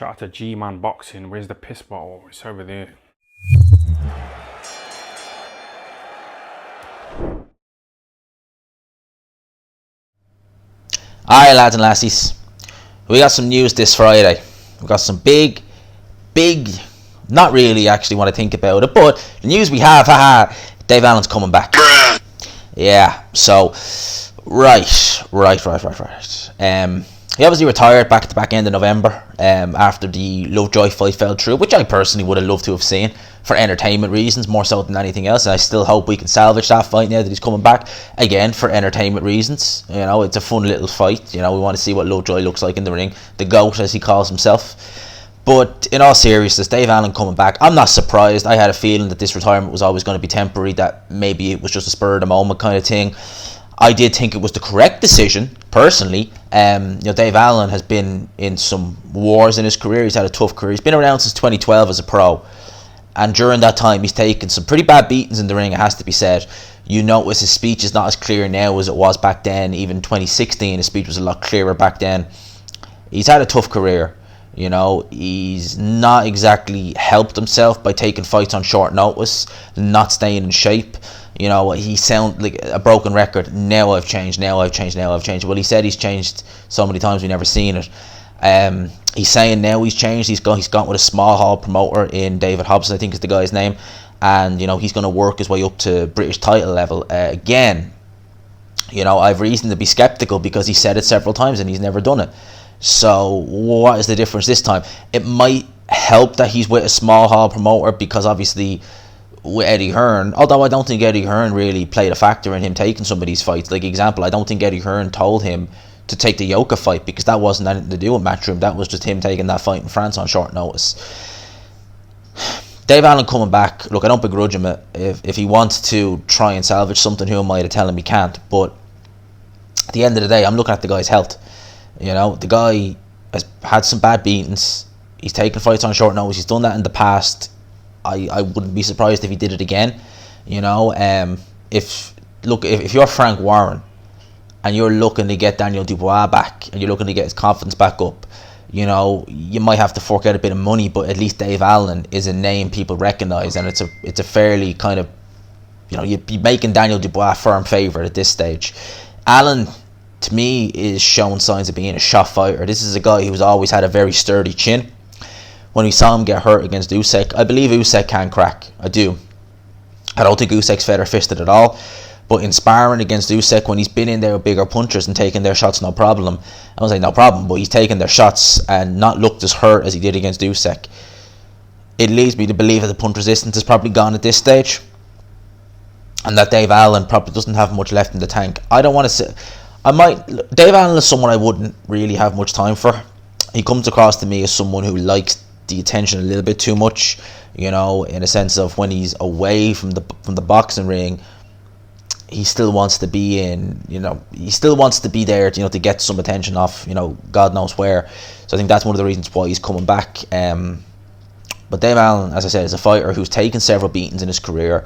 Shout out to G-Man Boxing. Where's the piss bottle? It's over there. Alright, lads and lassies, we got some news this Friday. We got some big, not really actually want to think about it, but the news we have, Dave Allen's coming back. Yeah, so, right. He obviously retired back at the back end of November after the Lovejoy fight fell through, which I personally would have loved to have seen for entertainment reasons, more so than anything else. And I still hope we can salvage that fight now that he's coming back, again, for entertainment reasons. You know, it's a fun little fight. You know, we want to see what Lovejoy looks like in the ring, the GOAT as he calls himself. But in all seriousness, Dave Allen coming back, I'm not surprised. I had a feeling that this retirement was always going to be temporary, that maybe it was just a spur of the moment kind of thing. I did think it was the correct decision, personally. Dave Allen has been in some wars in his career. He's had a tough career. He's been around since 2012 as a pro. And during that time, he's taken some pretty bad beatings in the ring, it has to be said. You notice his speech is not as clear now as it was back then. Even 2016, his speech was a lot clearer back then. He's had a tough career. You know, he's not exactly helped himself by taking fights on short notice, not staying in shape. You know, he sounds like a broken record. Now I've changed. Well, he said he's changed so many times we've never seen it. He's saying now he's changed. He's gone with a small hall promoter in David Hobson, I think is the guy's name. And, you know, he's going to work his way up to British title level. Again, you know, I've reason to be skeptical because he said it several times and he's never done it. So what is the difference this time? It might help that he's with a small hall promoter because obviously with Eddie Hearn, although I don't think Eddie Hearn really played a factor in him taking some of these fights. Like example, I don't think Eddie Hearn told him to take the Yoka fight because that wasn't anything to do with Matchroom. That was just him taking that fight in France on short notice. Dave Allen coming back, look, I don't begrudge him it. If he wants to try and salvage something, who am I to tell him he can't? But at the end of the day, I'm looking at the guy's health. You know, the guy has had some bad beatings. He's taken fights on short notice. He's done that in the past. I wouldn't be surprised if he did it again. You know, if you're Frank Warren and you're looking to get Daniel Dubois back and you're looking to get his confidence back up, you know, you might have to fork out a bit of money, but at least Dave Allen is a name people recognise, and it's a fairly kind of, you know, you'd be making Daniel Dubois a firm favourite at this stage. Allen, to me, is showing signs of being a shot fighter. This is a guy who's always had a very sturdy chin. When we saw him get hurt against Usyk, I believe Usyk can crack. I do. I don't think Usyk's feather fisted at all. But in sparring against Usyk, when he's been in there with bigger punchers and taking their shots, no problem. I don't say no problem, but he's taken their shots and not looked as hurt as he did against Usyk. It leads me to believe that the punch resistance is probably gone at this stage, and that Dave Allen probably doesn't have much left in the tank. I don't want to say. Dave Allen is someone I wouldn't really have much time for. He comes across to me as someone who likes the attention a little bit too much, you know, in a sense of when he's away from the boxing ring, he still wants to be in, you know, he still wants to be there, you know, to get some attention off, you know, God knows where. So I think that's one of the reasons why he's coming back. But Dave Allen, as I said, is a fighter who's taken several beatings in his career.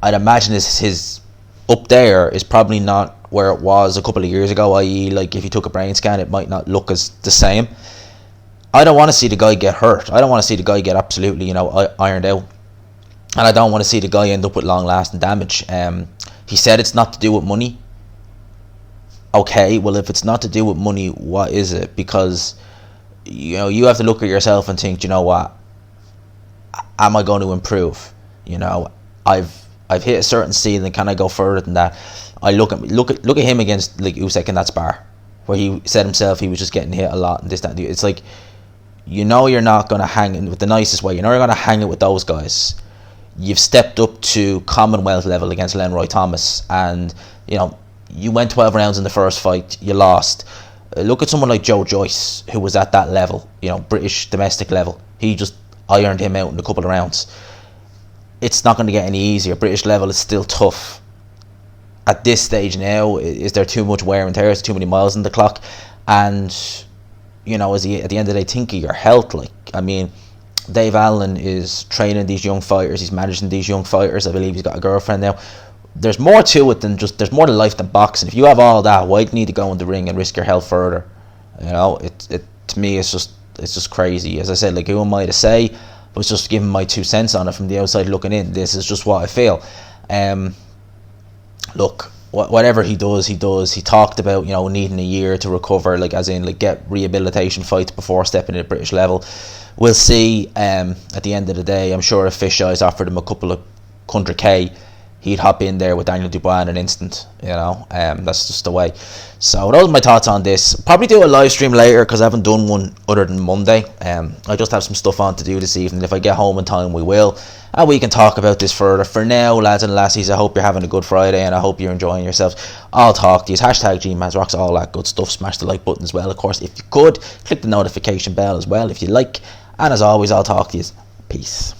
I'd imagine his up there is probably not where it was a couple of years ago, i.e. like if you took a brain scan, it might not look as the same. I don't want to see the guy get hurt. I don't want to see the guy get absolutely, you know, ironed out. And I don't want to see the guy end up with long-lasting damage. He said it's not to do with money. Okay, well, if it's not to do with money, what is it? Because, you know, you have to look at yourself and think, you know what? Am I going to improve? You know, I've hit a certain ceiling. Can I go further than that? I look at him against like Usyk in that spar, where he said himself he was just getting hit a lot and this, that, and it's like, you know, you're not going to hang it with the nicest way. You know, you're going to hang it with those guys. You've stepped up to Commonwealth level against Lenroy Thomas, and you know, you went 12 rounds in the first fight, you lost. Look at someone like Joe Joyce, who was at that level, you know, British domestic level. He just ironed him out in a couple of rounds. It's not going to get any easier. British level is still tough. At this stage now, is there too much wear and tear? Is too many miles on the clock? And, you know, at the end of the day, think of your health. Like, I mean, Dave Allen is training these young fighters. He's managing these young fighters. I believe he's got a girlfriend now. There's more to it than just, there's more to life than boxing. If you have all that, why do you need to go in the ring and risk your health further? You know, it to me, it's just, it's just crazy. As I said, like, who am I to say? I was just giving my 2 cents on it from the outside looking in. This is just what I feel. Look, whatever he does, he does. He talked about, you know, needing a year to recover, like, as in, like, get rehabilitation fights before stepping at British level. We'll see. At the end of the day, I'm sure if Fish Eyes offered him a couple of 100k, he'd hop in there with Daniel Dubois in an instant, you know. That's just the way. So those are my thoughts on this. Probably do a live stream later, because I haven't done one other than Monday. I just have some stuff on to do this evening. If I get home in time, we will, and we can talk about this further. For now, lads and lassies, I hope you're having a good Friday, and I hope you're enjoying yourselves. I'll talk to you. Hashtag GMadsRocks, all that good stuff. Smash the like button as well, of course, if you could. Click the notification bell as well if you like. And as always, I'll talk to you. Peace.